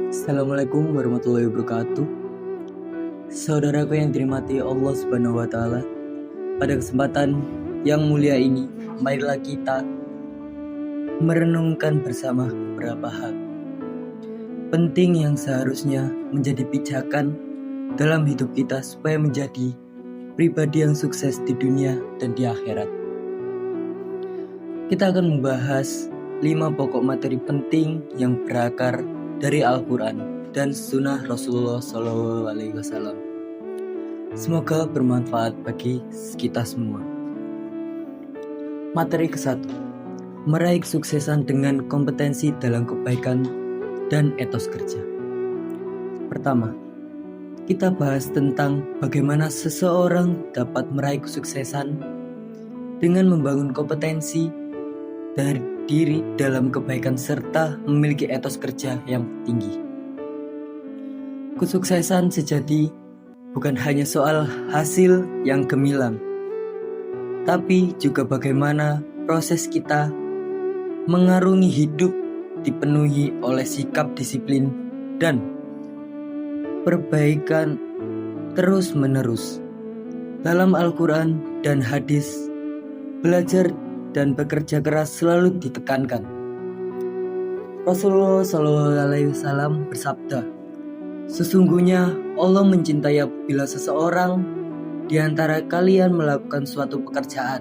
Assalamualaikum warahmatullahi wabarakatuh. Saudaraku yang dirahmati Allah Subhanahu wa taala, pada kesempatan yang mulia ini, marilah kita merenungkan bersama beberapa hal penting yang seharusnya menjadi pijakan dalam hidup kita supaya menjadi pribadi yang sukses di dunia dan di akhirat. Kita akan membahas 5 pokok materi penting yang berakar dari Al-Quran dan Sunnah Rasulullah SAW. Semoga bermanfaat bagi kita semua. Materi ke-1, meraih kesuksesan dengan kompetensi dalam kebaikan dan etos kerja. Pertama, kita bahas tentang bagaimana seseorang dapat meraih kesuksesan dengan membangun kompetensi dari diri dalam kebaikan serta memiliki etos kerja yang tinggi. Kesuksesan sejati bukan hanya soal hasil yang gemilang, tapi juga bagaimana proses kita mengarungi hidup dipenuhi oleh sikap disiplin dan perbaikan terus-menerus. Dalam Al-Quran dan hadis, belajar dan bekerja keras selalu ditekankan. Rasulullah SAW bersabda, "Sesungguhnya Allah mencintai apabila seseorang di antara kalian melakukan suatu pekerjaan,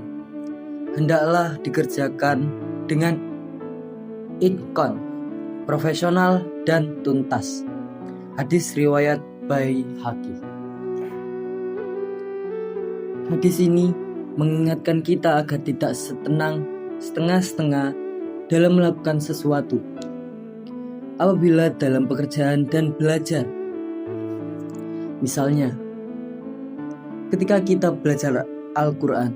hendaklah dikerjakan dengan itqan, profesional dan tuntas." Hadis riwayat Baihaqi. Hadis ini mengingatkan kita agar tidak setengah-setengah dalam melakukan sesuatu. Apabila dalam pekerjaan dan belajar, misalnya, ketika kita belajar Al-Quran,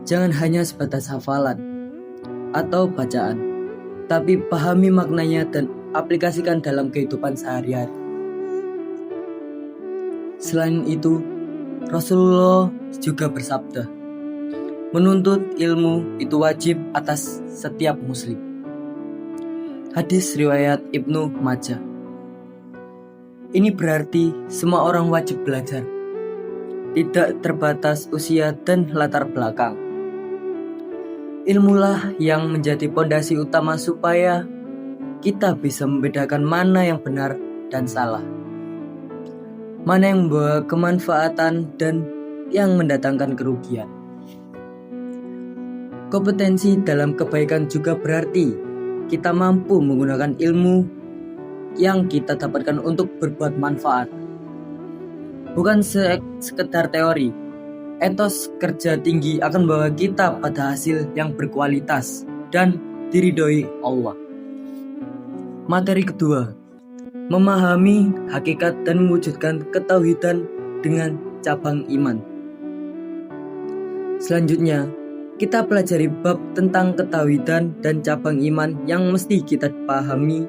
jangan hanya sebatas hafalan atau bacaan, tapi pahami maknanya dan aplikasikan dalam kehidupan sehari-hari. Selain itu, Rasulullah juga bersabda, menuntut ilmu itu wajib atas setiap muslim. Hadis riwayat Ibnu Majah. Ini berarti semua orang wajib belajar, tidak terbatas usia dan latar belakang. Ilmulah yang menjadi pondasi utama supaya kita bisa membedakan mana yang benar dan salah, mana yang membawa kemanfaatan dan yang mendatangkan kerugian. Kompetensi dalam kebaikan juga berarti kita mampu menggunakan ilmu yang kita dapatkan untuk berbuat manfaat. Bukan sekedar teori, etos kerja tinggi akan membawa kita pada hasil yang berkualitas dan diridhoi Allah. Materi kedua, memahami hakikat dan mewujudkan ketauhidan dengan cabang iman. Selanjutnya, kita pelajari bab tentang ketauhidan dan cabang iman yang mesti kita pahami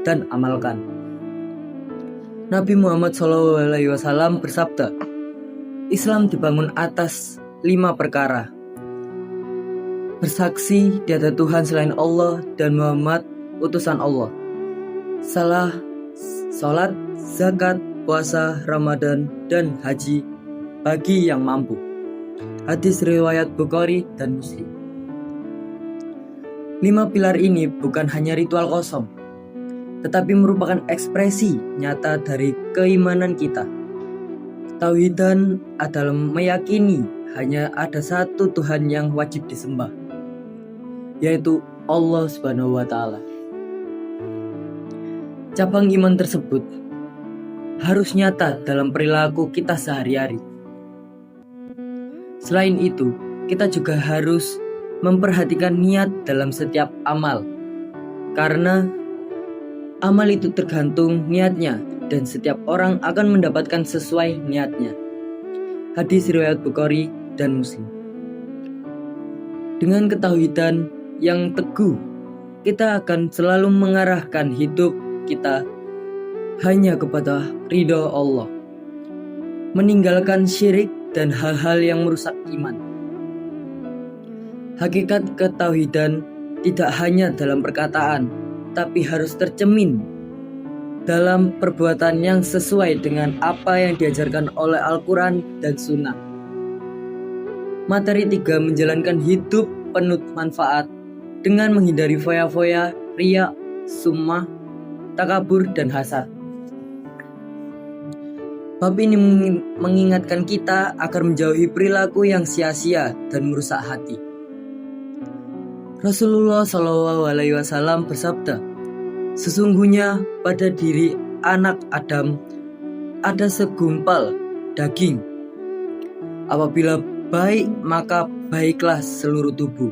dan amalkan. Nabi Muhammad SAW bersabda, Islam dibangun atas 5 perkara. Bersaksi tiada Tuhan selain Allah dan Muhammad utusan Allah. Salat, zakat, puasa, Ramadan, dan haji bagi yang mampu. Hadis riwayat Bukhari dan Muslim. 5 pilar ini bukan hanya ritual kosong, tetapi merupakan ekspresi nyata dari keimanan kita. Tauhidan adalah meyakini hanya ada satu Tuhan yang wajib disembah, yaitu Allah Subhanahu wa taala. Cabang iman tersebut harus nyata dalam perilaku kita sehari-hari. Selain itu, kita juga harus memperhatikan niat dalam setiap amal, karena amal itu tergantung niatnya dan setiap orang akan mendapatkan sesuai niatnya. Hadis riwayat Bukhari dan Muslim. Dengan ketauhidan yang teguh, kita akan selalu mengarahkan hidup kita hanya kepada ridha Allah, meninggalkan syirik dan hal-hal yang merusak iman. Hakikat ketauhidan tidak hanya dalam perkataan, tapi harus tercermin dalam perbuatan yang sesuai dengan apa yang diajarkan oleh Al-Quran dan Sunnah. Materi 3, menjalankan hidup penuh manfaat dengan menghindari foya-foya, riya, sum'ah, takabur, dan hasad. Bab ini mengingatkan kita agar menjauhi perilaku yang sia-sia dan merusak hati. Rasulullah SAW bersabda, "Sesungguhnya pada diri anak Adam ada segumpal daging. Apabila baik, maka baiklah seluruh tubuh,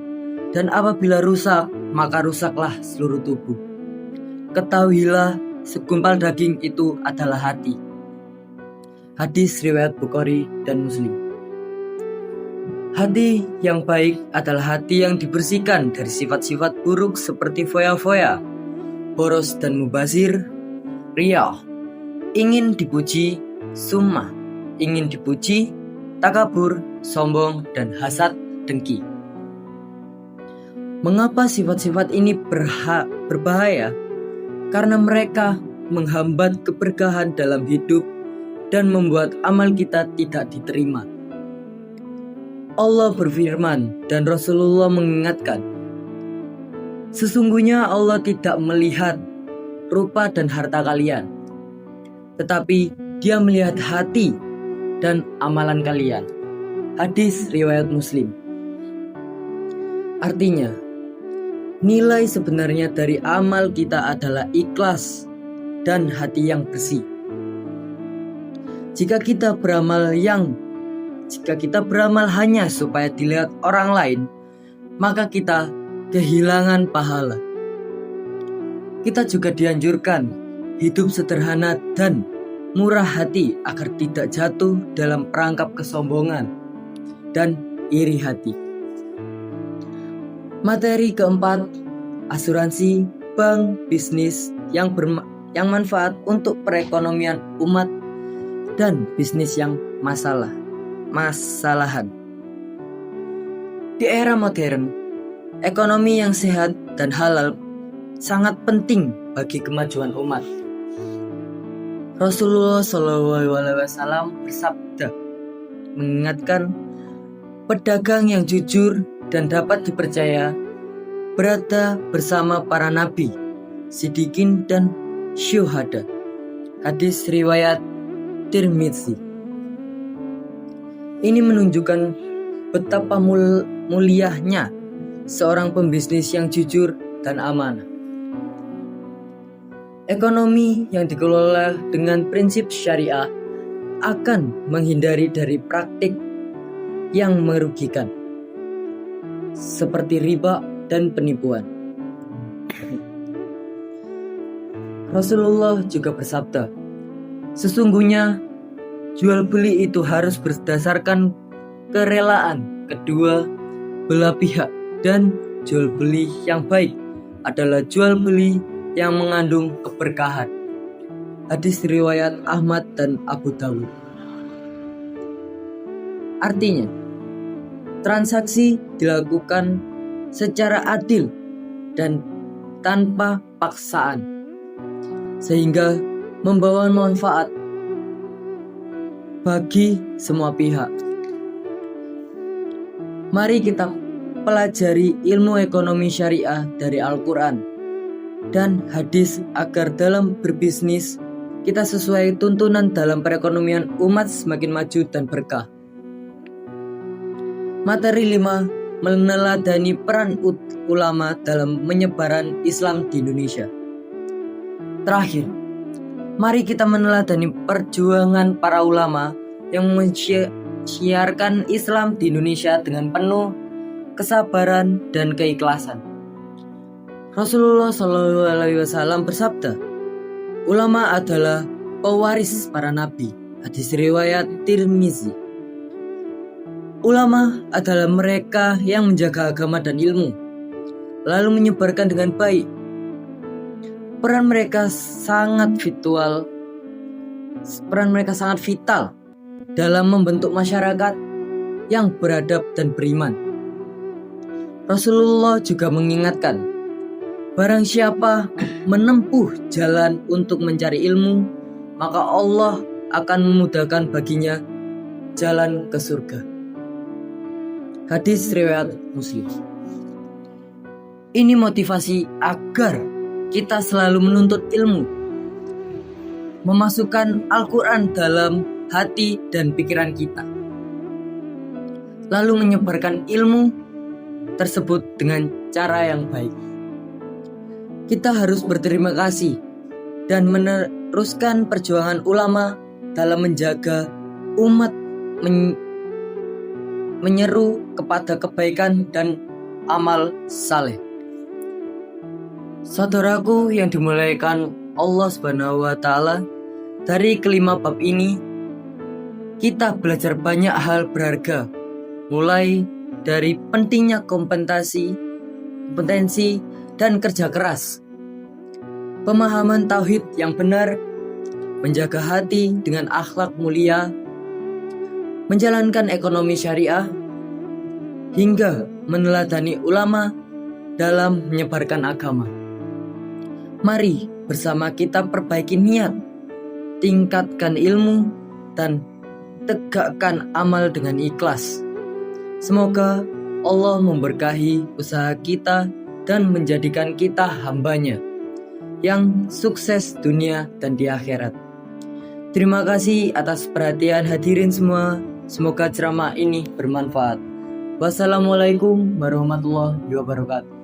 dan apabila rusak, maka rusaklah seluruh tubuh. Ketahuilah, segumpal daging itu adalah hati." Hadis riwayat Bukhari dan Muslim. Hati yang baik adalah hati yang dibersihkan dari sifat-sifat buruk seperti foya-foya, boros dan mubazir, riya, ingin dipuji, sum'ah, ingin dipuji, takabur, sombong, dan hasad, dengki. Mengapa sifat-sifat ini berbahaya? Karena mereka menghambat keberkahan dalam hidup dan membuat amal kita tidak diterima. Allah berfirman dan Rasulullah mengingatkan, "Sesungguhnya Allah tidak melihat rupa dan harta kalian, tetapi Dia melihat hati dan amalan kalian." Hadis riwayat Muslim. Artinya, nilai sebenarnya dari amal kita adalah ikhlas dan hati yang bersih. Jika kita beramal hanya supaya dilihat orang lain, maka kita kehilangan pahala. Kita juga dianjurkan hidup sederhana dan murah hati agar tidak jatuh dalam perangkap kesombongan dan iri hati. Materi keempat, asuransi bank bisnis yang manfaat untuk perekonomian umat dan bisnis yang masalahan. Di era modern, ekonomi yang sehat dan halal sangat penting bagi kemajuan umat. Rasulullah SAW bersabda, mengingatkan, pedagang yang jujur dan dapat dipercaya berada bersama para nabi, siddiqin, dan syuhada. Hadis riwayat Tirmidzi. Ini menunjukkan betapa mulianya seorang pembisnis yang jujur dan amanah. Ekonomi yang dikelola dengan prinsip syariah akan menghindari dari praktik yang merugikan, seperti riba dan penipuan. Rasulullah juga bersabda, "Sesungguhnya jual beli itu harus berdasarkan kerelaan kedua belah pihak, dan jual beli yang baik adalah jual beli yang mengandung keberkahan." Hadis riwayat Ahmad dan Abu Dawud. Artinya, transaksi dilakukan secara adil dan tanpa paksaan, sehingga membawa manfaat bagi semua pihak. Mari kita pelajari ilmu ekonomi syariah dari Al-Quran dan hadis agar dalam berbisnis kita sesuai tuntunan dalam perekonomian umat semakin maju dan berkah. Materi 5, meneladani peran ulama dalam menyebaran Islam di Indonesia. Terakhir, mari kita meneladani perjuangan para ulama yang mensiarkan Islam di Indonesia dengan penuh kesabaran dan keikhlasan. Rasulullah SAW bersabda, "Ulama adalah pewaris para nabi." Hadis riwayat Tirmizi. Ulama adalah mereka yang menjaga agama dan ilmu, lalu menyebarkan dengan baik. Peran mereka sangat vital dalam membentuk masyarakat yang beradab dan beriman. Rasulullah juga mengingatkan, Barang siapa menempuh jalan untuk mencari ilmu, maka Allah akan memudahkan baginya jalan ke surga. Hadis riwayat Muslim. Ini motivasi agar kita selalu menuntut ilmu, memasukkan Al-Quran dalam hati dan pikiran kita, lalu menyebarkan ilmu tersebut dengan cara yang baik. Kita harus berterima kasih dan meneruskan perjuangan ulama dalam menjaga umat menyeru kepada kebaikan dan amal saleh. Saudaraku yang dimuliakan Allah Subhanahu wa Ta'ala, dari kelima bab ini kita belajar banyak hal berharga, mulai dari pentingnya kompetensi dan kerja keras, pemahaman tauhid yang benar, menjaga hati dengan akhlak mulia, menjalankan ekonomi syariah, hingga meneladani ulama dalam menyebarkan agama. Mari bersama kita perbaiki niat, tingkatkan ilmu, dan tegakkan amal dengan ikhlas. Semoga Allah memberkahi usaha kita dan menjadikan kita hambanya yang sukses dunia dan di akhirat. Terima kasih atas perhatian hadirin semua. Semoga ceramah ini bermanfaat. Wassalamualaikum warahmatullahi wabarakatuh.